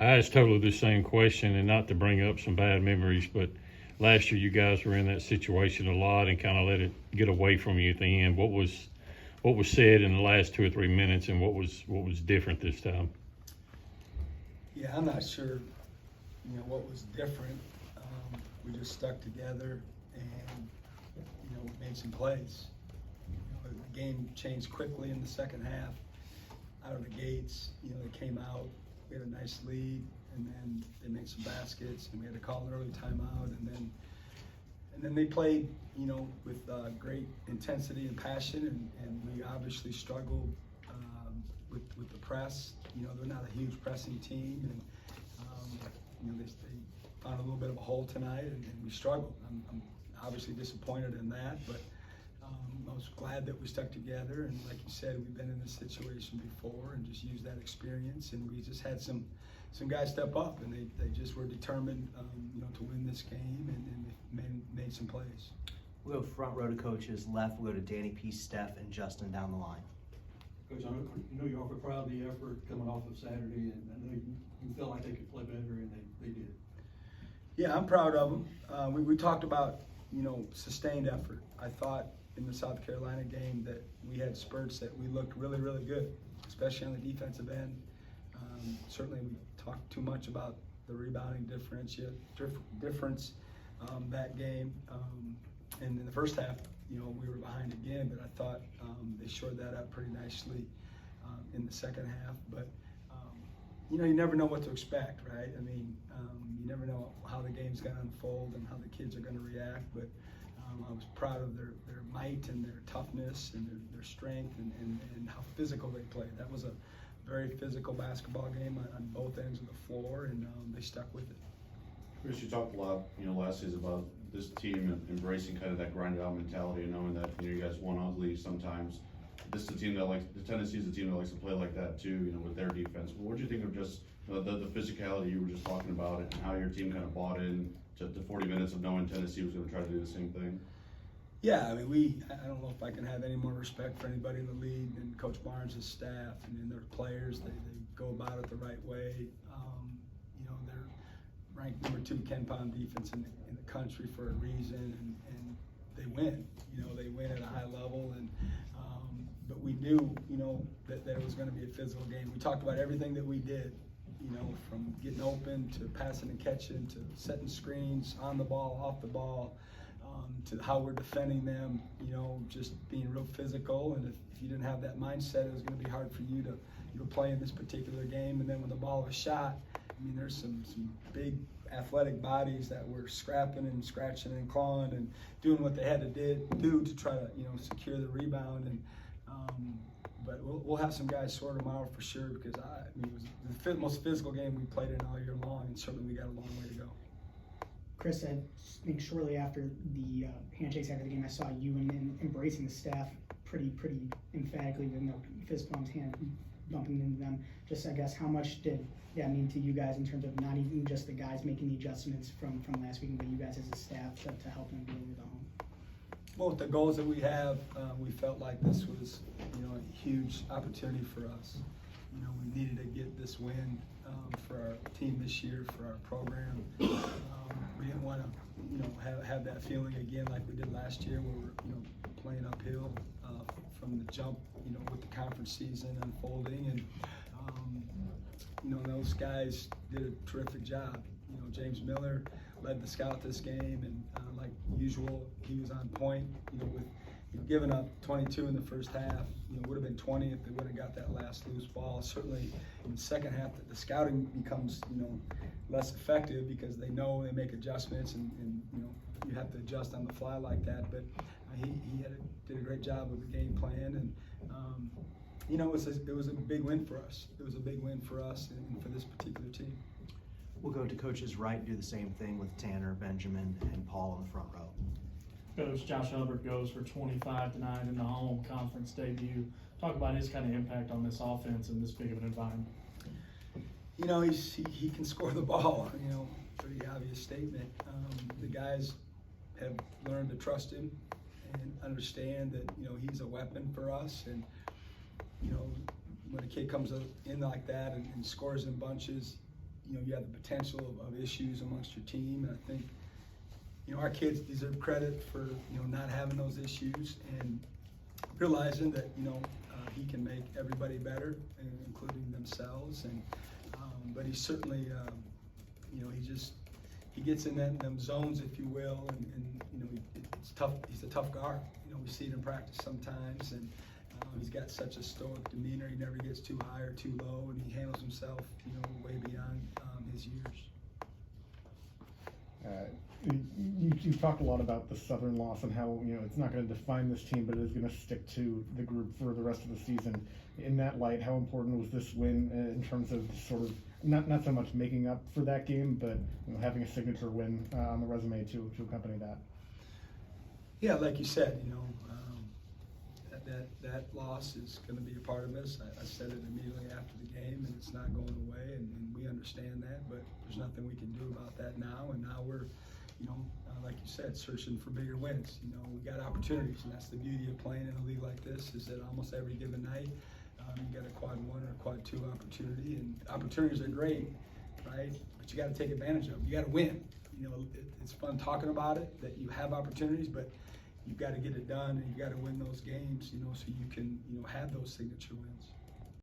I asked totally the same question, and not to bring up some bad memories, but last year you guys were in that situation a lot and kind of let it get away from you at the end. What was said in the last 2 or 3 minutes, and what was different this time? Yeah, I'm not sure, what was different. We just stuck together and, made some plays. The game changed quickly in the second half. Out of the gates, they came out, we had a nice lead, and then they made some baskets, and we had to call an early timeout, and then they played, with great intensity and passion, and we obviously struggled with the press. They're not a huge pressing team, and they found a little bit of a hole tonight, and we struggled. I'm obviously disappointed in that, but I was glad that we stuck together, and like you said, we've been in this situation before and just used that experience, and we just had some guys step up, and they just were determined to win this game, and they made some plays. We'll go front row to coaches. Left, we'll go to Danny P, Steph, and Justin down the line. Coach, I know you're awfully proud of the effort coming off of Saturday, and I know you felt like they could play better, and they did. Yeah, I'm proud of them. We talked about, sustained effort. I thought in the South Carolina game that we had spurts that we looked really, really good, especially on the defensive end. Certainly we talked too much about the rebounding difference that game. And in the first half, we were behind again, but I thought they shored that up pretty nicely in the second half. But you never know what to expect, right? I mean, you never know how the game's going to unfold and how the kids are going to react. But I was proud of their might and their toughness and their strength and how physical they played. That was a very physical basketball game on both ends of the floor, and they stuck with it. Chris, you talked a lot, last season about this team embracing kind of that grinded out mentality and knowing that, you guys won ugly sometimes. This is a team that Tennessee's a team that likes to play like that too, with their defense. But what do you think of just the physicality you were just talking about and how your team kind of bought in to 40 minutes of knowing Tennessee was going to try to do the same thing? Yeah, I mean, I don't know if I can have any more respect for anybody in the league than Coach Barnes' staff and their players. They go about it the right way. They're ranked number 2 KenPom defense in the country for a reason, and they win. They win at a high level, and but we knew, that it was going to be a physical game. We talked about everything that we did, from getting open to passing and catching to setting screens on the ball, off the ball. To how we're defending them, just being real physical. And if you didn't have that mindset, it was going to be hard for you to play in this particular game. And then when the ball was shot, I mean, there's some big athletic bodies that were scrapping and scratching and clawing and doing what they had to do to try to, secure the rebound. And but we'll have some guys sore tomorrow for sure, because it was the most physical game we played in all year long, and certainly we got a long way to go. Chris, I think shortly after the handshakes after the game, I saw you embracing the staff pretty emphatically with no fist bumps, hand bumping into them. Just, I guess, how much did that mean to you guys in terms of not even just the guys making the adjustments from last week, but you guys as a staff to help them deal with the home? Well, with the goals that we have, we felt like this was, a huge opportunity for us. We needed to get this win for our team this year, for our program. We didn't want to, have that feeling again like we did last year, where we're, playing uphill from the jump, with the conference season unfolding, and those guys did a terrific job. James Miller led the scout this game, and like usual, he was on point. With giving up 22 in the first half, would have been 20 if they would have got that last loose ball. Certainly in the second half, the scouting becomes less effective because they know they make adjustments, and you have to adjust on the fly like that. But he did a great job with the game plan, and it was a big win for us. It was a big win for us and for this particular team. We'll go to coaches right, do the same thing with Tanner, Benjamin, and Paul on the front row. Coach Josh Hubbard goes for 25 tonight in the home conference debut. Talk about his kind of impact on this offense in this big of an environment. He can score the ball. Pretty obvious statement. The guys have learned to trust him and understand that he's a weapon for us. And when a kid comes in like that and scores in bunches, you know, you have the potential of issues amongst your team, and I think, you know, our kids deserve credit for, you know, not having those issues and realizing that, you know, he can make everybody better, including themselves, and but he certainly, you know, he gets in them zones, if you will, and you know, it's tough. He's a tough guard. You know, we see it in practice sometimes, and he's got such a stoic demeanor. He never gets too high or too low, and he handles himself, you know, way beyond his years. You talked a lot about the Southern loss and how, you know, it's not going to define this team, but it is going to stick to the group for the rest of the season. In that light, how important was this win in terms of sort of not so much making up for that game, but, you know, having a signature win on the resume to accompany that? Yeah, like you said, you know, that loss is going to be a part of us. I said it immediately after the game, and it's not going away, and we understand that, but there's nothing we can do about that now, and now we're, you know, like you said, searching for bigger wins. You know, we got opportunities, and that's the beauty of playing in a league like this, is that almost every given night, you got a quad 1 or a quad 2 opportunity, and opportunities are great, right? But you got to take advantage of them. You got to win. You know, it's fun talking about it, that you have opportunities, but you've got to get it done, and you got to win those games, you know, so you can, you know, have those signature wins.